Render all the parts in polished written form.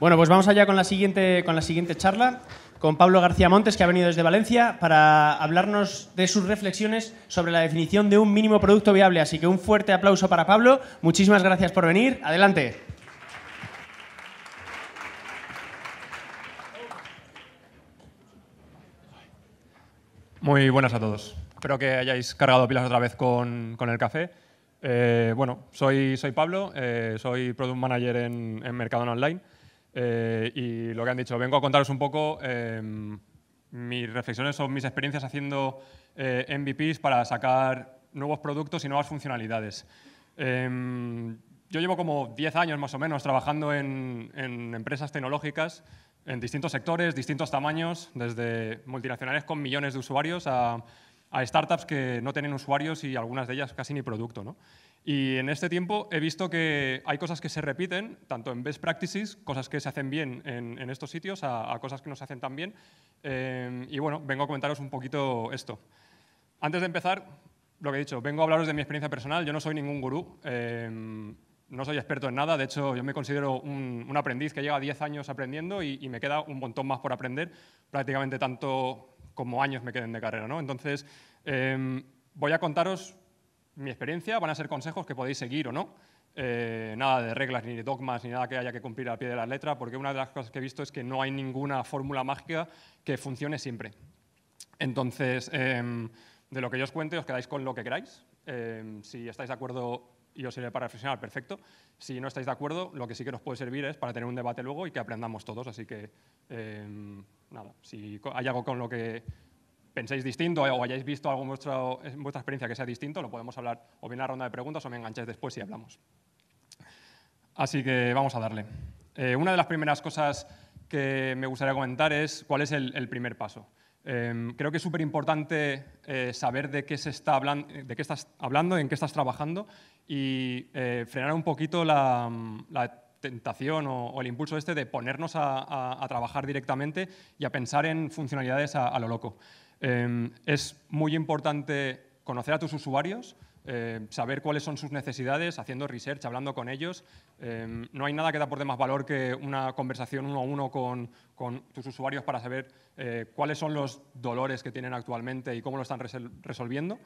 Bueno, pues vamos allá con la siguiente charla, con Pablo García Montes, que ha venido desde Valencia para hablarnos de sus reflexiones sobre la definición de un mínimo producto viable. Así que un fuerte aplauso para Pablo. Muchísimas gracias por venir. Adelante. Muy buenas a todos. Espero que hayáis cargado pilas otra vez con el café. Bueno, soy Pablo, soy Product Manager en Mercadona Online y lo que han dicho, vengo a contaros un poco mis reflexiones o mis experiencias haciendo MVPs para sacar nuevos productos y nuevas funcionalidades. Yo llevo como 10 años más o menos trabajando en empresas tecnológicas en distintos sectores, distintos tamaños, desde multinacionales con millones de usuarios a startups que no tienen usuarios y algunas de ellas casi ni producto, ¿no? Y en este tiempo he visto que hay cosas que se repiten, tanto en best practices, cosas que se hacen bien en estos sitios, a cosas que no se hacen tan bien. Y bueno, vengo a comentaros un poquito esto. Antes de empezar, lo que he dicho, vengo a hablaros de mi experiencia personal. Yo no soy ningún gurú. No soy experto en nada, de hecho yo me considero un aprendiz que lleva 10 años aprendiendo y me queda un montón más por aprender, prácticamente tanto como años me queden de carrera, ¿no? Entonces, voy a contaros mi experiencia, van a ser consejos que podéis seguir o no, nada de reglas ni de dogmas ni nada que haya que cumplir al pie de la letra, porque una de las cosas que he visto es que no hay ninguna fórmula mágica que funcione siempre. Entonces, de lo que yo os cuente, os quedáis con lo que queráis. Si estáis de acuerdo y os sirve para reflexionar, perfecto. Si no estáis de acuerdo, lo que sí que nos puede servir es para tener un debate luego y que aprendamos todos. Así que, nada, si hay algo con lo que penséis distinto o hayáis visto algo en vuestra experiencia que sea distinto, lo podemos hablar o bien en la ronda de preguntas o me engancháis después y hablamos. Así que vamos a darle. Una de las primeras cosas que me gustaría comentar es cuál es el primer paso. Creo que es súper importante saber de qué estás hablando, en qué estás trabajando y frenar un poquito la tentación o el impulso este de ponernos a trabajar directamente y a pensar en funcionalidades a lo loco. Es muy importante conocer a tus usuarios, saber cuáles son sus necesidades, haciendo research, hablando con ellos. No hay nada que te aporte más valor que una conversación uno a uno con tus usuarios para saber cuáles son los dolores que tienen actualmente y cómo lo están resolviendo,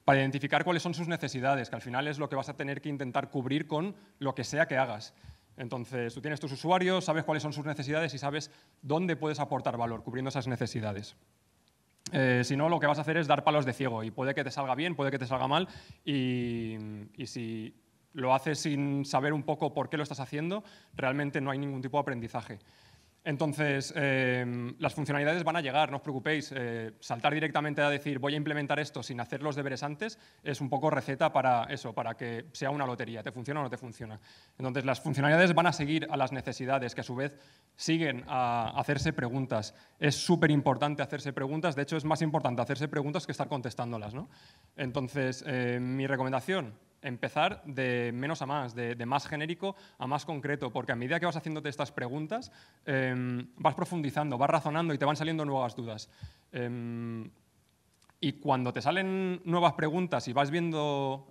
para identificar cuáles son sus necesidades, que al final es lo que vas a tener que intentar cubrir con lo que sea que hagas. Entonces, tú tienes tus usuarios, sabes cuáles son sus necesidades y sabes dónde puedes aportar valor cubriendo esas necesidades. Si no, lo que vas a hacer es dar palos de ciego y puede que te salga bien, puede que te salga mal y si lo haces sin saber un poco por qué lo estás haciendo, realmente no hay ningún tipo de aprendizaje. Entonces, las funcionalidades van a llegar, no os preocupéis. Saltar directamente a decir voy a implementar esto sin hacer los deberes antes es un poco receta para eso, para que sea una lotería, ¿te funciona o no te funciona? Entonces, las funcionalidades van a seguir a las necesidades, que a su vez siguen a hacerse preguntas. Es súper importante hacerse preguntas, de hecho es más importante hacerse preguntas que estar contestándolas, ¿no? Entonces, mi recomendación, empezar de menos a más, de más genérico a más concreto, porque a medida que vas haciéndote estas preguntas, vas profundizando, vas razonando y te van saliendo nuevas dudas. Y cuando te salen nuevas preguntas y vas viendo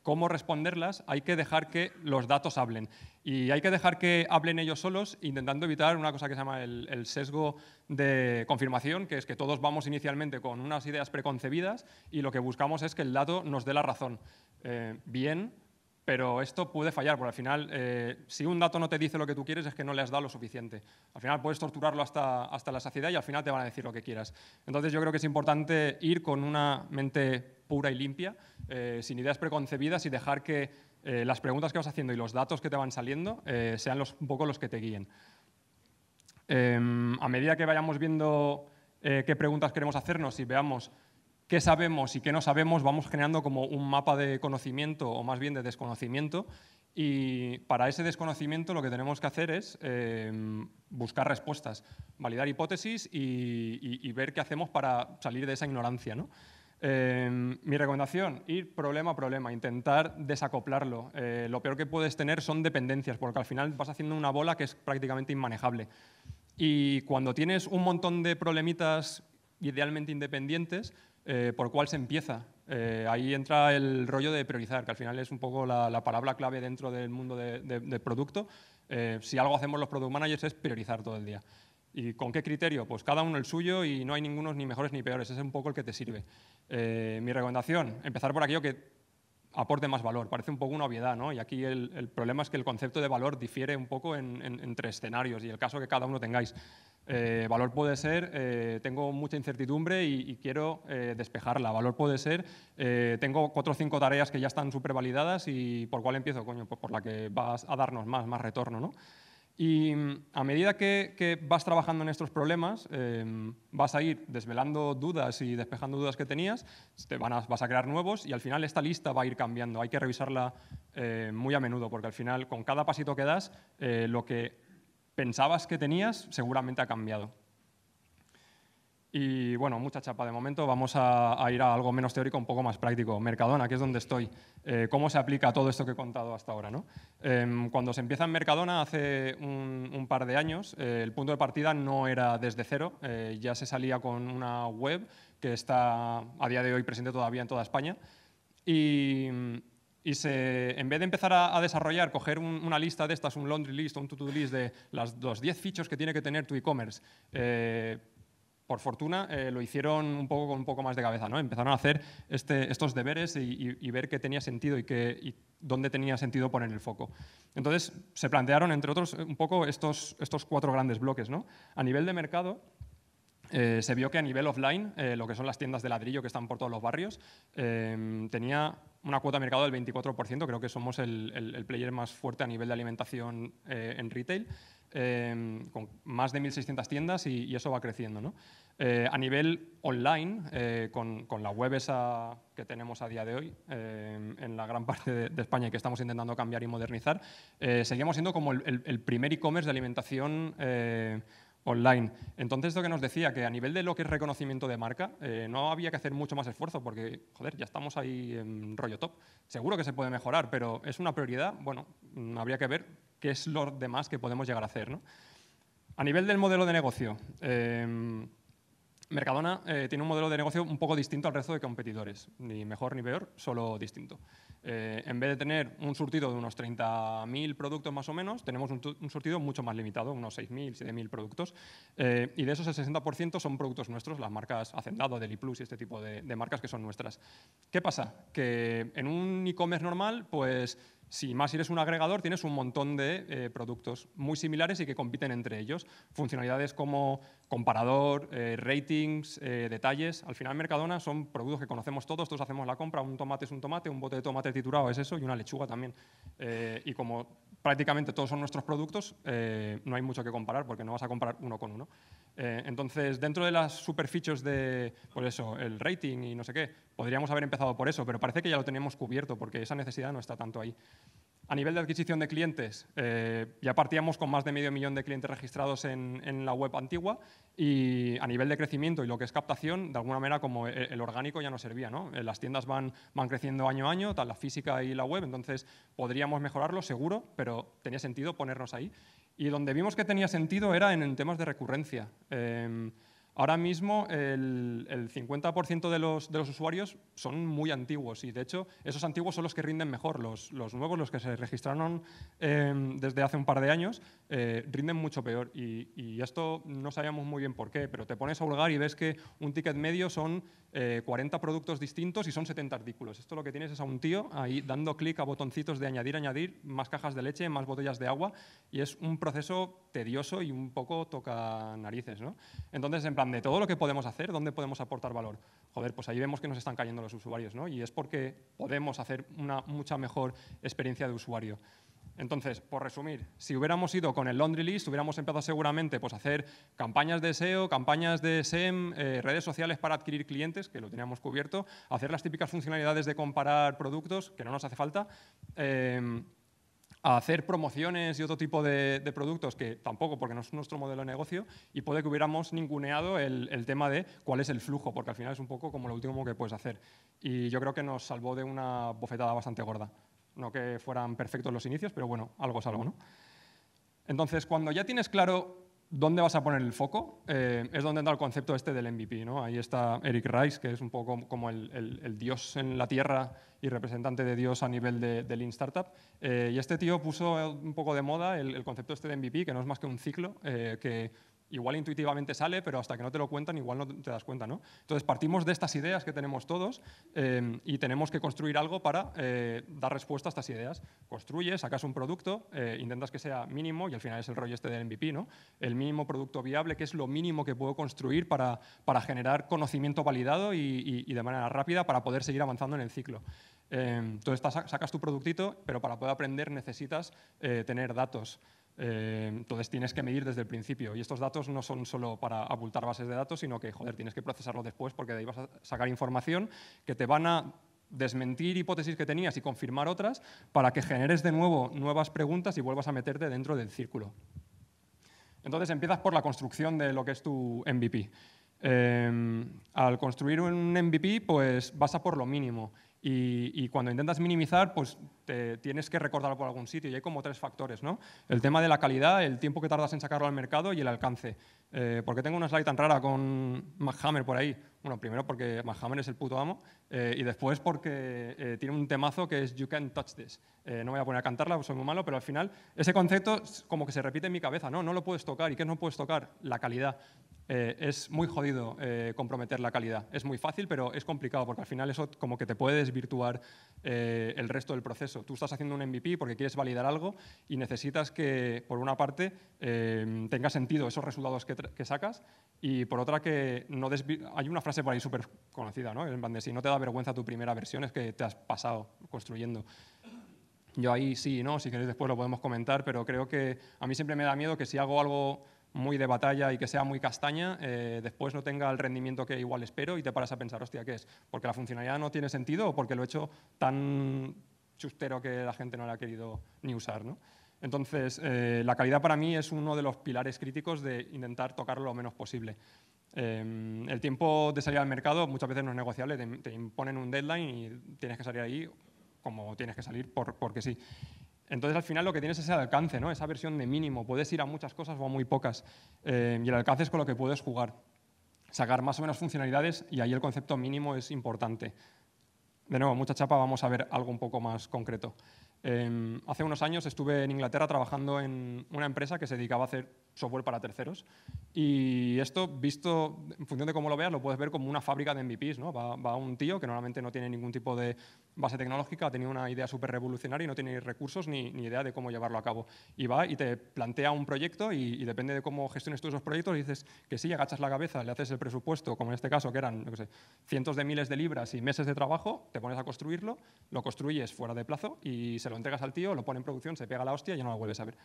cómo responderlas, hay que dejar que los datos hablen. Y hay que dejar que hablen ellos solos, intentando evitar una cosa que se llama el sesgo de confirmación, que es que todos vamos inicialmente con unas ideas preconcebidas y lo que buscamos es que el dato nos dé la razón. Bien, pero esto puede fallar, porque al final, si un dato no te dice lo que tú quieres, es que no le has dado lo suficiente. Al final puedes torturarlo hasta la saciedad y al final te van a decir lo que quieras. Entonces yo creo que es importante ir con una mente pura y limpia, sin ideas preconcebidas y dejar que las preguntas que vas haciendo y los datos que te van saliendo sean un poco los que te guíen. A medida que vayamos viendo qué preguntas queremos hacernos y veamos qué sabemos y qué no sabemos, vamos generando como un mapa de conocimiento o más bien de desconocimiento, y para ese desconocimiento lo que tenemos que hacer es buscar respuestas, validar hipótesis y ver qué hacemos para salir de esa ignorancia, ¿no? Mi recomendación, ir problema a problema, intentar desacoplarlo. Lo peor que puedes tener son dependencias, porque al final vas haciendo una bola que es prácticamente inmanejable. Y cuando tienes un montón de problemitas idealmente independientes, ¿por cuál se empieza? Ahí entra el rollo de priorizar, que al final es un poco la palabra clave dentro del mundo de producto. Si algo hacemos los product managers es priorizar todo el día. ¿Y con qué criterio? Pues cada uno el suyo y no hay ningunos ni mejores ni peores, es un poco el que te sirve. Mi recomendación, empezar por aquello que aporte más valor. Parece un poco una obviedad, ¿no? Y aquí el problema es que el concepto de valor difiere un poco entre escenarios y el caso que cada uno tengáis. Valor puede ser, tengo mucha incertidumbre y quiero despejarla. Valor puede ser, tengo 4 o 5 tareas que ya están súper validadas y ¿por cuál empiezo? Coño, pues por la que vas a darnos más retorno, ¿no? Y a medida que vas trabajando en estos problemas, vas a ir desvelando dudas y despejando dudas que tenías, vas a crear nuevos y al final esta lista va a ir cambiando. Hay que revisarla muy a menudo porque al final con cada pasito que das, lo que pensabas que tenías seguramente ha cambiado. Y bueno, mucha chapa de momento, vamos a ir a algo menos teórico, un poco más práctico. Mercadona, que es donde estoy. ¿Cómo se aplica todo esto que he contado hasta ahora, ¿no? Cuando se empieza en Mercadona hace un par de años, el punto de partida no era desde cero, ya se salía con una web que está a día de hoy presente todavía en toda España. En vez de empezar a desarrollar, coger una lista de estas, un laundry list o un to-do list de los 10 features que tiene que tener tu e-commerce, por fortuna lo hicieron con un poco más de cabeza, ¿no? Empezaron a hacer estos deberes y ver qué tenía sentido y dónde tenía sentido poner el foco. Entonces se plantearon, entre otros, un poco estos 4 grandes bloques, ¿no? A nivel de mercado, se vio que a nivel offline, lo que son las tiendas de ladrillo que están por todos los barrios, tenía una cuota de mercado del 24%, creo que somos el player más fuerte a nivel de alimentación en retail, con más de 1.600 tiendas y eso va creciendo, ¿no? A nivel online, con la web esa que tenemos a día de hoy, en la gran parte de España y que estamos intentando cambiar y modernizar, seguimos siendo como el primer e-commerce de alimentación online. Entonces, esto que nos decía, que a nivel de lo que es reconocimiento de marca, no había que hacer mucho más esfuerzo porque, joder, ya estamos ahí en rollo top. Seguro que se puede mejorar, pero ¿es una prioridad? Bueno, habría que ver qué es lo demás que podemos llegar a hacer, ¿no? A nivel del modelo de negocio, Mercadona tiene un modelo de negocio un poco distinto al resto de competidores, ni mejor ni peor, solo distinto. En vez de tener un surtido de unos 30.000 productos más o menos, tenemos un surtido mucho más limitado, unos 6.000, 7.000 productos, y de esos el 60% son productos nuestros, las marcas Hacendado, Deliplus y este tipo de marcas que son nuestras. ¿Qué pasa? Que en un e-commerce normal, pues si más eres un agregador, tienes un montón de productos muy similares y que compiten entre ellos. Funcionalidades como comparador, ratings, detalles. Al final, Mercadona son productos que conocemos todos hacemos la compra, un tomate es un tomate, un bote de tomate triturado es eso y una lechuga también. Y como prácticamente todos son nuestros productos, no hay mucho que comparar porque no vas a comparar uno con uno. Entonces, dentro de las super features de, pues eso, el rating y no sé qué, podríamos haber empezado por eso, pero parece que ya lo teníamos cubierto porque esa necesidad no está tanto ahí. A nivel de adquisición de clientes, ya partíamos con más de 500.000 de clientes registrados en la web antigua y a nivel de crecimiento y lo que es captación, de alguna manera como el orgánico ya no servía, ¿no? Las tiendas van creciendo año a año, la física y la web, entonces podríamos mejorarlo seguro, pero tenía sentido ponernos ahí. Y donde vimos que tenía sentido era en temas de recurrencia. Ahora mismo el 50% de los usuarios son muy antiguos y de hecho esos antiguos son los que rinden mejor. Los nuevos, los que se registraron desde hace un par de años, rinden mucho peor y esto no sabíamos muy bien por qué, pero te pones a hurgar y ves que un ticket medio son 40 productos distintos y son 70 artículos. Esto lo que tienes es a un tío ahí dando clic a botoncitos de añadir, más cajas de leche, más botellas de agua y es un proceso tedioso y un poco toca narices, ¿no? Entonces, en plan, de todo lo que podemos hacer, ¿dónde podemos aportar valor? Joder, pues ahí vemos que nos están cayendo los usuarios, ¿no? Y es porque podemos hacer una mucha mejor experiencia de usuario. Entonces, por resumir, si hubiéramos ido con el laundry list, hubiéramos empezado seguramente pues, a hacer campañas de SEO, campañas de SEM, redes sociales para adquirir clientes, que lo teníamos cubierto, hacer las típicas funcionalidades de comparar productos, que no nos hace falta, a hacer promociones y otro tipo de productos que tampoco, porque no es nuestro modelo de negocio, y puede que hubiéramos ninguneado el tema de cuál es el flujo, porque al final es un poco como lo último que puedes hacer. Y yo creo que nos salvó de una bofetada bastante gorda. No que fueran perfectos los inicios, pero bueno, algo es algo, ¿no? Entonces, cuando ya tienes claro ¿Dónde vas a poner el foco? Es donde entra el concepto este del MVP, ¿no? Ahí está Eric Rice, que es un poco como el dios en la tierra y representante de Dios a nivel de Lean Startup. Y este tío puso un poco de moda el concepto este de MVP, que no es más que un ciclo, que igual intuitivamente sale, pero hasta que no te lo cuentan igual no te das cuenta, ¿no? Entonces partimos de estas ideas que tenemos todos y tenemos que construir algo para dar respuesta a estas ideas. Construyes, sacas un producto, intentas que sea mínimo y al final es el rollo este del MVP, ¿no? El mínimo producto viable, que es lo mínimo que puedo construir para generar conocimiento validado y de manera rápida para poder seguir avanzando en el ciclo. Entonces sacas tu productito, pero para poder aprender necesitas tener datos. Entonces tienes que medir desde el principio y estos datos no son solo para abultar bases de datos, sino que, joder, tienes que procesarlo después porque de ahí vas a sacar información que te van a desmentir hipótesis que tenías y confirmar otras para que generes de nuevo nuevas preguntas y vuelvas a meterte dentro del círculo. Entonces empiezas por la construcción de lo que es tu MVP. Al construir un MVP, pues vas a por lo mínimo. Y cuando intentas minimizar, pues te tienes que recordarlo por algún sitio y hay como 3 factores, ¿no? El tema de la calidad, el tiempo que tardas en sacarlo al mercado y el alcance. ¿Por qué tengo una slide tan rara con McHammer por ahí? Bueno, primero porque McHammer es el puto amo y después porque tiene un temazo que es You Can't Touch This. No voy a poner a cantarla, soy muy malo, pero al final ese concepto como que se repite en mi cabeza, ¿no? No lo puedes tocar. ¿Y qué no puedes tocar? La calidad. Es muy jodido comprometer la calidad. Es muy fácil, pero es complicado porque al final eso como que te puede desvirtuar el resto del proceso. Tú estás haciendo un MVP porque quieres validar algo y necesitas que, por una parte, tenga sentido esos resultados que sacas y, por otra, que no hay una frase por ahí súper conocida, ¿no? En plan de si no te da vergüenza tu primera versión es que te has pasado construyendo. Yo ahí sí, ¿no? Si queréis después lo podemos comentar, pero creo que a mí siempre me da miedo que si hago algo muy de batalla y que sea muy castaña, después no tenga el rendimiento que igual espero y te paras a pensar, hostia, ¿qué es? ¿Porque la funcionalidad no tiene sentido o porque lo he hecho tan chustero que la gente no la ha querido ni usar, ¿no? Entonces, la calidad para mí es uno de los pilares críticos de intentar tocarlo lo menos posible. El tiempo de salir al mercado muchas veces no es negociable, te imponen un deadline y tienes que salir ahí como tienes que salir porque sí. Entonces, al final, lo que tienes es el alcance, ¿no? Esa versión de mínimo. Puedes ir a muchas cosas o a muy pocas. Y el alcance es con lo que puedes jugar. Sacar más o menos funcionalidades y ahí el concepto mínimo es importante. De nuevo, mucha chapa, vamos a ver algo un poco más concreto. Hace unos años estuve en Inglaterra trabajando en una empresa que se dedicaba a hacer software para terceros. Y esto, visto en función de cómo lo veas, lo puedes ver como una fábrica de MVPs, ¿no? Va un tío que normalmente no tiene ningún tipo de base tecnológica, ha tenido una idea súper revolucionaria y no tiene recursos ni idea de cómo llevarlo a cabo. Y va y te plantea un proyecto y depende de cómo gestiones tú esos proyectos, dices que sí, agachas la cabeza, le haces el presupuesto, como en este caso, que eran, no sé, cientos de miles de libras y meses de trabajo, te pones a construirlo, lo construyes fuera de plazo y se lo entregas al tío, lo pone en producción, se pega la hostia y ya no lo vuelves a ver.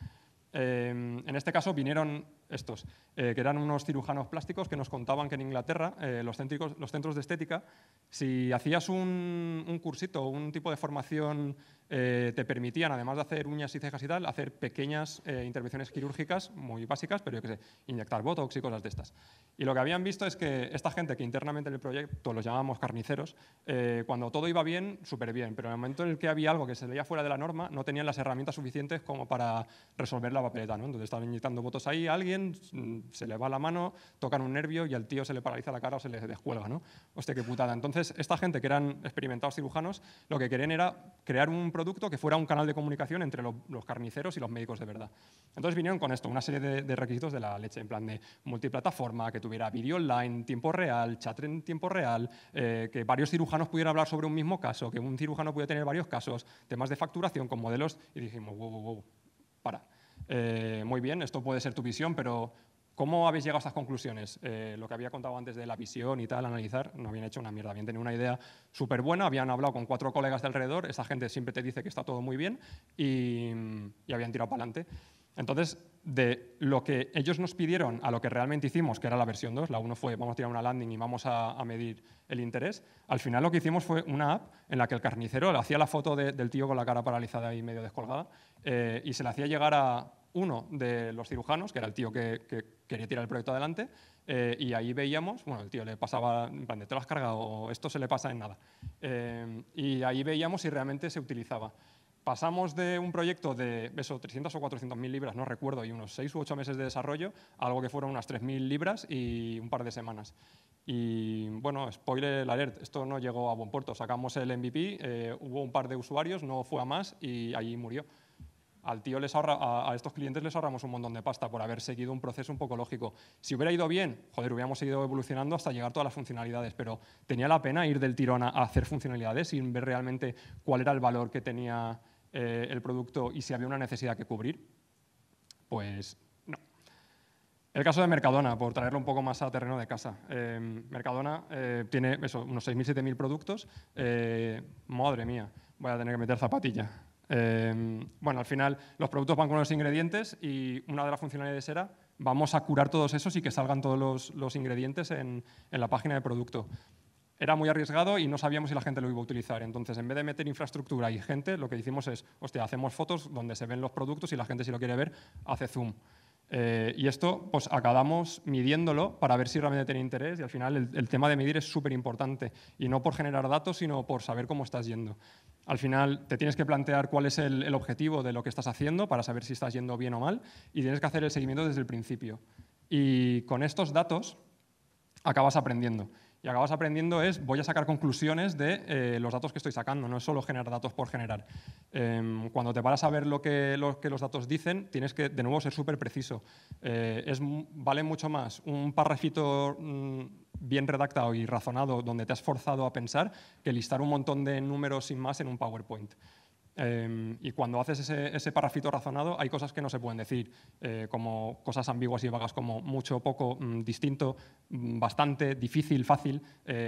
En este caso vinieron estos, que eran unos cirujanos plásticos que nos contaban que en Inglaterra los centros de estética, si hacías un cursito o un tipo de formación, te permitían, además de hacer uñas y cejas y tal, hacer pequeñas intervenciones quirúrgicas muy básicas, pero yo qué sé, inyectar botox y cosas de estas. Y lo que habían visto es que esta gente que internamente en el proyecto los llamábamos carniceros, cuando todo iba bien, súper bien, pero en el momento en el que había algo que se veía fuera de la norma, no tenían las herramientas suficientes como para resolver la papeleta, ¿no? Entonces estaban inyectando botox ahí a alguien, se le va la mano, tocan un nervio y al tío se le paraliza la cara o se le descuelga, ¿no? Hostia, qué putada. Entonces, esta gente que eran experimentados cirujanos, lo que querían era crear un producto que fuera un canal de comunicación entre los carniceros y los médicos de verdad. Entonces vinieron con esto, una serie de requisitos de la leche, en plan de multiplataforma, que tuviera vídeo online, tiempo real, chat en tiempo real, que varios cirujanos pudieran hablar sobre un mismo caso, que un cirujano pudiera tener varios casos, temas de facturación con modelos, y dijimos, wow, para. Muy bien, esto puede ser tu visión, pero ¿cómo habéis llegado a estas conclusiones? Lo que había contado antes de la visión y tal, analizar, no habían hecho una mierda, habían tenido una idea súper buena, habían hablado con 4 colegas de alrededor, esa gente siempre te dice que está todo muy bien y habían tirado para adelante. Entonces, de lo que ellos nos pidieron a lo que realmente hicimos, que era la versión 2, la 1 fue vamos a tirar una landing y vamos a medir el interés, al final lo que hicimos fue una app en la que el carnicero le hacía la foto del tío con la cara paralizada y medio descolgada y se le hacía llegar a uno de los cirujanos, que era el tío que quería tirar el proyecto adelante, y ahí veíamos, bueno, el tío le pasaba, en plan, ¿te lo has cargado? O esto se le pasa en nada. Y ahí veíamos si realmente se utilizaba. Pasamos de un proyecto de 300 o 400.000 libras, no recuerdo, y unos 6 u 8 meses de desarrollo, a algo que fueron unas 3.000 libras y un par de semanas. Y bueno, spoiler alert, esto no llegó a buen puerto. Sacamos el MVP, hubo un par de usuarios, no fue a más y allí murió. Al tío a estos clientes les ahorramos un montón de pasta por haber seguido un proceso un poco lógico. Si hubiera ido bien, joder, hubiéramos seguido evolucionando hasta llegar a todas las funcionalidades, pero tenía la pena ir del tirón a hacer funcionalidades sin ver realmente cuál era el valor que tenía el producto y si había una necesidad que cubrir. Pues no. El caso de Mercadona, por traerlo un poco más a terreno de casa. Mercadona tiene unos 6.000, 7.000 productos. Madre mía, voy a tener que meter zapatilla. Bueno, al final los productos van con los ingredientes y una de las funcionalidades era vamos a curar todos esos y que salgan todos los ingredientes en la página de producto. Era muy arriesgado y no sabíamos si la gente lo iba a utilizar. Entonces, en vez de meter infraestructura y gente, lo que hicimos es, hostia, hacemos fotos donde se ven los productos y la gente, si lo quiere ver, hace zoom. Y esto, pues acabamos midiéndolo para ver si realmente tiene interés y al final el tema de medir es súper importante y no por generar datos, sino por saber cómo estás yendo. Al final te tienes que plantear cuál es el objetivo de lo que estás haciendo para saber si estás yendo bien o mal y tienes que hacer el seguimiento desde el principio. Y con estos datos acabas aprendiendo. Y acabas aprendiendo voy a sacar conclusiones de los datos que estoy sacando, no es solo generar datos por generar. Cuando te paras a ver lo que los datos dicen, tienes que, de nuevo, ser súper preciso. Vale mucho más un parrafito bien redactado y razonado donde te has forzado a pensar que listar un montón de números sin más en un PowerPoint. Y cuando haces ese parrafito razonado hay cosas que no se pueden decir, como cosas ambiguas y vagas como mucho, poco, distinto, bastante, difícil, fácil.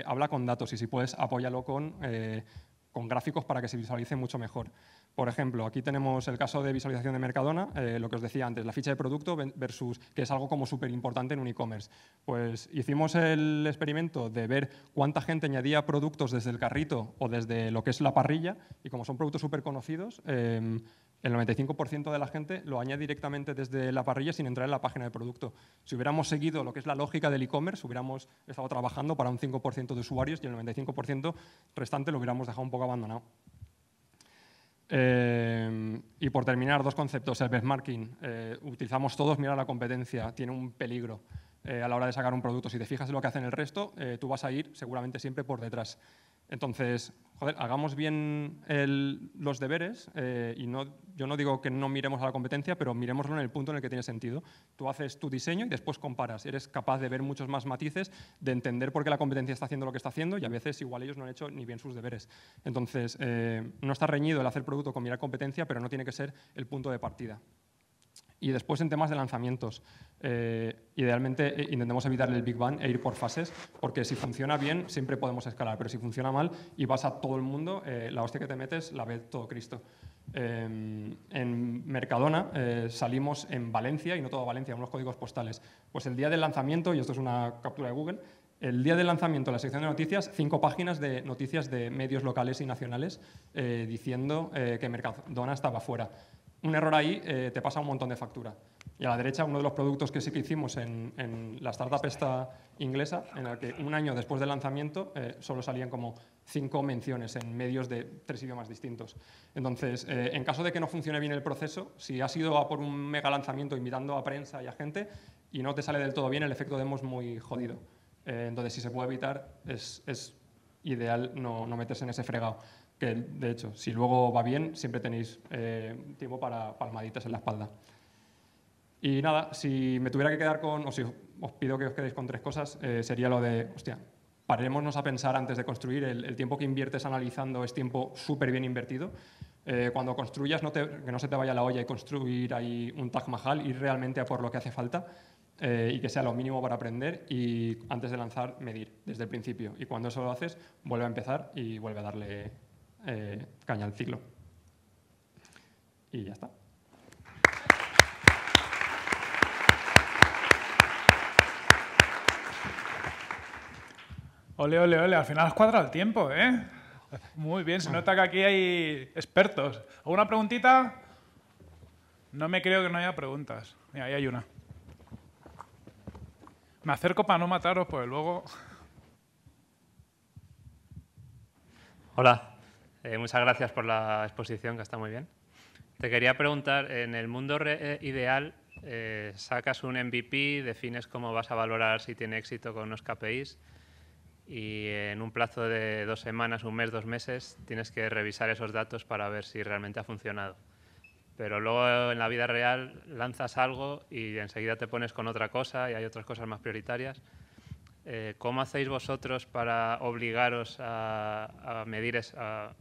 Habla con datos y si puedes apóyalo con gráficos para que se visualice mucho mejor. Por ejemplo, aquí tenemos el caso de visualización de Mercadona, lo que os decía antes, la ficha de producto versus, que es algo como súper importante en un e-commerce. Pues hicimos el experimento de ver cuánta gente añadía productos desde el carrito o desde lo que es la parrilla, y como son productos súper conocidos, el 95% de la gente lo añade directamente desde la parrilla sin entrar en la página de producto. Si hubiéramos seguido lo que es la lógica del e-commerce, hubiéramos estado trabajando para un 5% de usuarios y el 95% restante lo hubiéramos dejado un poco abandonado. Y por terminar, dos conceptos. El benchmarking. Utilizamos todos mirar la competencia. Tiene un peligro a la hora de sacar un producto. Si te fijas en lo que hacen el resto, tú vas a ir seguramente siempre por detrás. Entonces, joder, hagamos bien los deberes y yo no digo que no miremos a la competencia, pero miremoslo en el punto en el que tiene sentido. Tú haces tu diseño y después comparas. Eres capaz de ver muchos más matices, de entender por qué la competencia está haciendo lo que está haciendo y a veces igual ellos no han hecho ni bien sus deberes. Entonces, no está reñido el hacer producto con mirar competencia, pero no tiene que ser el punto de partida. Y después en temas de lanzamientos, idealmente intentemos evitar el Big Bang e ir por fases, porque si funciona bien siempre podemos escalar, pero si funciona mal y vas a todo el mundo, la hostia que te metes la ve todo Cristo. En Mercadona salimos en Valencia, y no todo Valencia, unos códigos postales. Pues el día del lanzamiento, y esto es una captura de Google, el día del lanzamiento, en la sección de noticias, 5 páginas de noticias de medios locales y nacionales diciendo que Mercadona estaba fuera. Un error ahí te pasa un montón de factura. Y a la derecha, uno de los productos que sí que hicimos en la startup esta inglesa, en la que un año después del lanzamiento solo salían como 5 menciones en medios de 3 idiomas distintos. Entonces, en caso de que no funcione bien el proceso, si has ido a por un mega lanzamiento invitando a prensa y a gente y no te sale del todo bien, el efecto demo es muy jodido. Entonces, si se puede evitar, es ideal no meterse en ese fregado. Que, de hecho, si luego va bien, siempre tenéis tiempo para palmaditas en la espalda. Y nada, si me tuviera que quedar con, o si os pido que os quedéis con 3 cosas, sería lo de, hostia, parémonos a pensar antes de construir. El tiempo que inviertes analizando es tiempo súper bien invertido. Cuando construyas, que no se te vaya la olla y construir ahí un Taj Mahal, ir realmente a por lo que hace falta y que sea lo mínimo para aprender, y antes de lanzar, medir desde el principio. Y cuando eso lo haces, vuelve a empezar y vuelve a darle caña al ciclo. Y ya está. Ole, ole, ole. Al final has cuadrado el tiempo, ¿eh? Muy bien. Se nota que aquí hay expertos. ¿Alguna preguntita? No me creo que no haya preguntas. Mira, ahí hay una. Me acerco para no mataros, pues luego... Hola. Muchas gracias por la exposición, que está muy bien. Te quería preguntar, en el mundo ideal, sacas un MVP, defines cómo vas a valorar si tiene éxito con unos KPIs y en un plazo de 2 semanas, 1 mes, 2 meses, tienes que revisar esos datos para ver si realmente ha funcionado. Pero luego en la vida real lanzas algo y enseguida te pones con otra cosa y hay otras cosas más prioritarias. ¿Cómo hacéis vosotros para obligaros a medir, a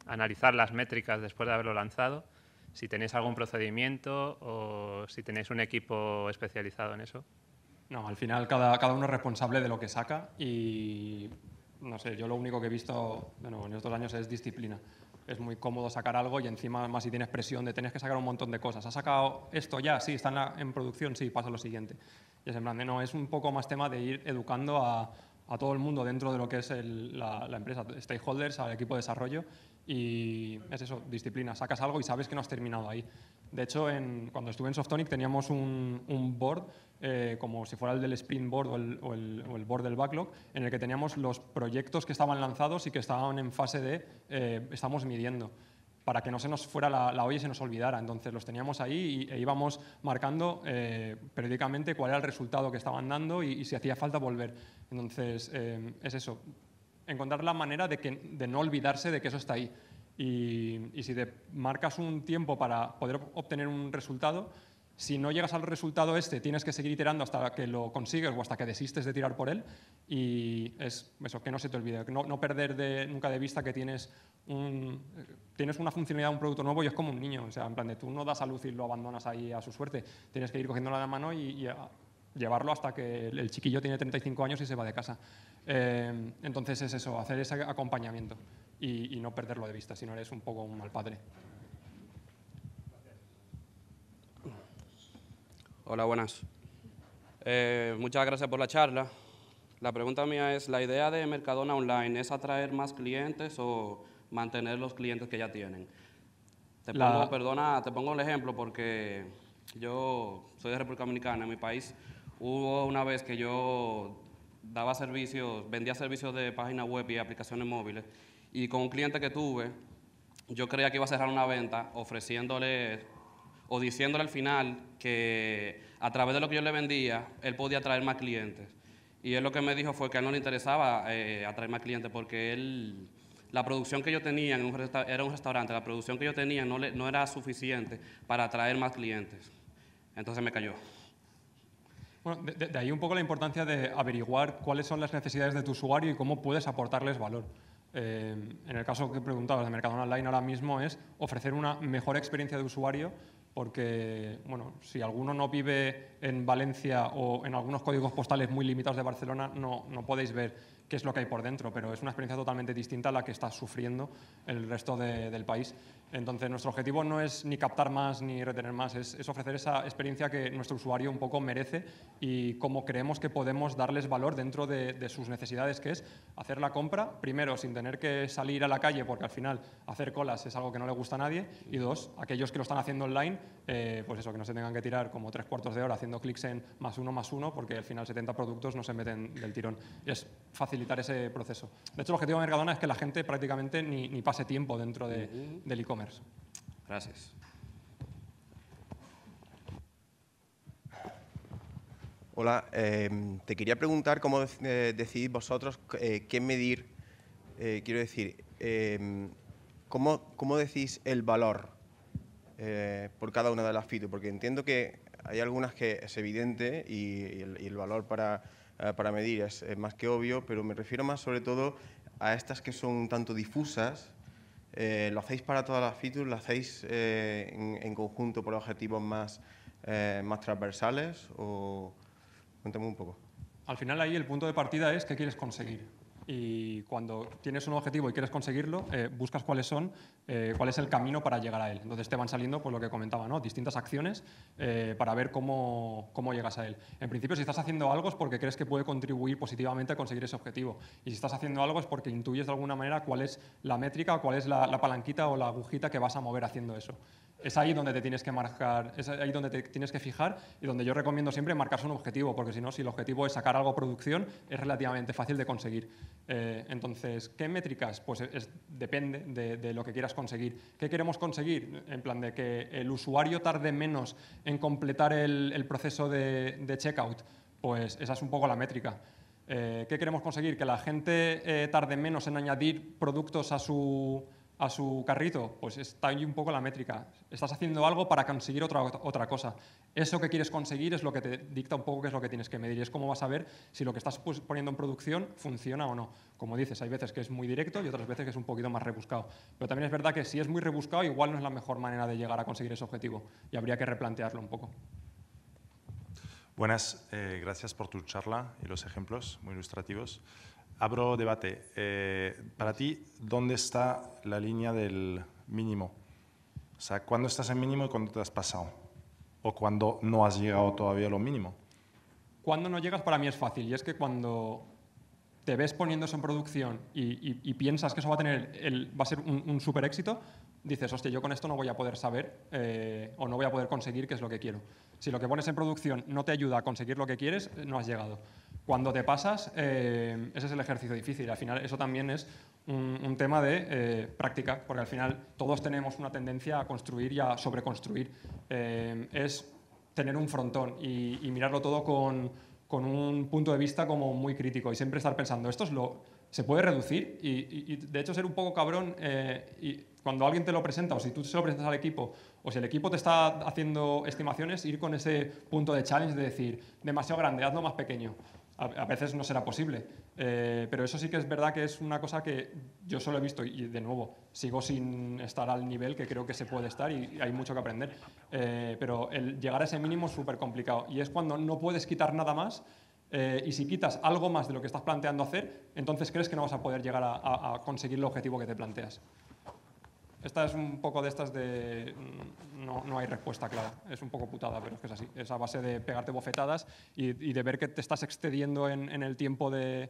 analizar las métricas después de haberlo lanzado? Si tenéis algún procedimiento o si tenéis un equipo especializado en eso. No, al final cada uno es responsable de lo que saca y, no sé, yo lo único que he visto en estos años es disciplina. Es muy cómodo sacar algo y encima más si tienes presión de tienes que sacar un montón de cosas. ¿Has sacado esto ya? Sí, está en producción, sí, pasa lo siguiente. Y es en plan de, no, es un poco más tema de ir educando a todo el mundo dentro de lo que es la empresa, stakeholders, al equipo de desarrollo, y es eso, disciplina. Sacas algo y sabes que no has terminado ahí. De hecho, cuando estuve en Softonic teníamos un board, como si fuera el del sprint board o el board del backlog, en el que teníamos los proyectos que estaban lanzados y que estaban en fase de estamos midiendo, para que no se nos fuera la olla y se nos olvidara. Entonces los teníamos ahí e íbamos marcando periódicamente cuál era el resultado que estaban dando y si hacía falta volver. Entonces es eso, encontrar la manera de no olvidarse de que eso está ahí. Y si te marcas un tiempo para poder obtener un resultado, si no llegas al resultado tienes que seguir iterando hasta que lo consigues o hasta que desistes de tirar por él. Y es eso, que no se te olvide, no perder nunca de vista que tienes una funcionalidad, un producto nuevo y es como un niño. O sea, en plan de tú no das a luz y lo abandonas ahí a su suerte. Tienes que ir cogiéndolo de la mano y llevarlo hasta que el chiquillo tiene 35 años y se va de casa. Entonces es eso, hacer ese acompañamiento y no perderlo de vista, si no eres un poco un mal padre. Hola, buenas. Muchas gracias por la charla. La pregunta mía es, ¿la idea de Mercadona Online es atraer más clientes o mantener los clientes que ya tienen? Te pongo un ejemplo porque yo soy de República Dominicana. En mi país hubo una vez que yo vendía servicios de página web y aplicaciones móviles, y con un cliente que tuve, yo creía que iba a cerrar una venta ofreciéndole o diciéndole al final que a través de lo que yo le vendía, él podía atraer más clientes. Y él lo que me dijo fue que a él no le interesaba atraer más clientes porque la producción que yo tenía era un restaurante, la producción que yo tenía no era suficiente para atraer más clientes. Entonces me cayó. Bueno, de ahí un poco la importancia de averiguar cuáles son las necesidades de tu usuario y cómo puedes aportarles valor. En el caso que preguntabas de Mercadona Online ahora mismo es ofrecer una mejor experiencia de usuario, porque bueno, si alguno no vive en Valencia o en algunos códigos postales muy limitados de Barcelona, no podéis ver qué es lo que hay por dentro, pero es una experiencia totalmente distinta a la que está sufriendo el resto del país. Entonces, nuestro objetivo no es ni captar más ni retener más, es ofrecer esa experiencia que nuestro usuario un poco merece y cómo creemos que podemos darles valor dentro de sus necesidades, que es hacer la compra, primero, sin tener que salir a la calle, porque al final hacer colas es algo que no le gusta a nadie, y dos, aquellos que lo están haciendo online, pues eso, que no se tengan que tirar como 3/4 de hora haciendo clics en +1, porque al final 70 productos no se meten del tirón. Es facilitar ese proceso. De hecho, el objetivo de Mercadona es que la gente prácticamente ni pase tiempo dentro del e-commerce. Gracias. Hola, te quería preguntar cómo decidís vosotros qué medir, quiero decir, cómo decís el valor por cada una de las features, porque entiendo que hay algunas que es evidente y el valor para medir es más que obvio, pero me refiero más sobre todo a estas que son un tanto difusas. ¿Lo hacéis para todas las features? ¿Lo hacéis en conjunto por objetivos más transversales? O cuéntame un poco. Al final ahí el punto de partida es qué quieres conseguir. Y cuando tienes un objetivo y quieres conseguirlo, buscas cuál es el camino para llegar a él. Entonces te van saliendo, pues lo que comentaba, ¿no? Distintas acciones para ver cómo llegas a él. En principio, si estás haciendo algo es porque crees que puede contribuir positivamente a conseguir ese objetivo. Y si estás haciendo algo es porque intuyes de alguna manera cuál es la métrica o cuál es la palanquita o la agujita que vas a mover haciendo eso. Es ahí donde te tienes que marcar, es ahí donde te tienes que fijar y donde yo recomiendo siempre marcarse un objetivo, porque si no, si el objetivo es sacar algo a producción, es relativamente fácil de conseguir. Entonces, ¿qué métricas? Pues depende de lo que quieras conseguir. ¿Qué queremos conseguir? En plan de que el usuario tarde menos en completar el proceso de checkout. Pues esa es un poco la métrica. ¿Qué queremos conseguir? Que la gente tarde menos en añadir productos a su carrito. Pues está ahí un poco la métrica. Estás haciendo algo para conseguir otra cosa. Eso que quieres conseguir es lo que te dicta un poco qué es lo que tienes que medir. Y es cómo vas a ver si lo que estás poniendo en producción funciona o no. Como dices, hay veces que es muy directo y otras veces que es un poquito más rebuscado. Pero también es verdad que si es muy rebuscado, igual no es la mejor manera de llegar a conseguir ese objetivo. Y habría que replantearlo un poco. Buenas, gracias por tu charla y los ejemplos muy ilustrativos. Abro debate. Para ti, ¿dónde está la línea del mínimo? O sea, ¿cuándo estás en mínimo y cuándo te has pasado? ¿O cuándo no has llegado todavía a lo mínimo? Cuando no llegas para mí es fácil, y es que cuando te ves poniendo eso en producción y piensas que eso va a ser un súper éxito, dices, hostia, yo con esto no voy a poder saber o no voy a poder conseguir qué es lo que quiero. Si lo que pones en producción no te ayuda a conseguir lo que quieres, no has llegado. Cuando te pasas, ese es el ejercicio difícil. Al final, eso también es un tema de práctica, porque al final todos tenemos una tendencia a construir y a sobreconstruir. Es tener un frontón y mirarlo todo con un punto de vista como muy crítico y siempre estar pensando, se puede reducir y de hecho ser un poco cabrón y cuando alguien te lo presenta o si tú se lo presentas al equipo o si el equipo te está haciendo estimaciones, ir con ese punto de challenge de decir, demasiado grande, hazlo más pequeño. A veces no será posible, pero eso sí que es verdad que es una cosa que yo solo he visto y de nuevo sigo sin estar al nivel que creo que se puede estar y hay mucho que aprender, pero el llegar a ese mínimo es súper complicado y es cuando no puedes quitar nada más y si quitas algo más de lo que estás planteando hacer, entonces crees que no vas a poder llegar a conseguir el objetivo que te planteas. Esta es un poco de estas de no hay respuesta clara, es un poco putada, pero es que es así. Es a base de pegarte bofetadas y de ver que te estás excediendo en el tiempo de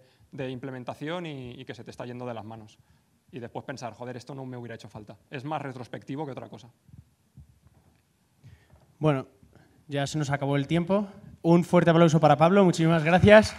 implementación y que se te está yendo de las manos. Y después pensar, joder, esto no me hubiera hecho falta. Es más retrospectivo que otra cosa. Bueno, ya se nos acabó el tiempo. Un fuerte aplauso para Pablo, muchísimas gracias.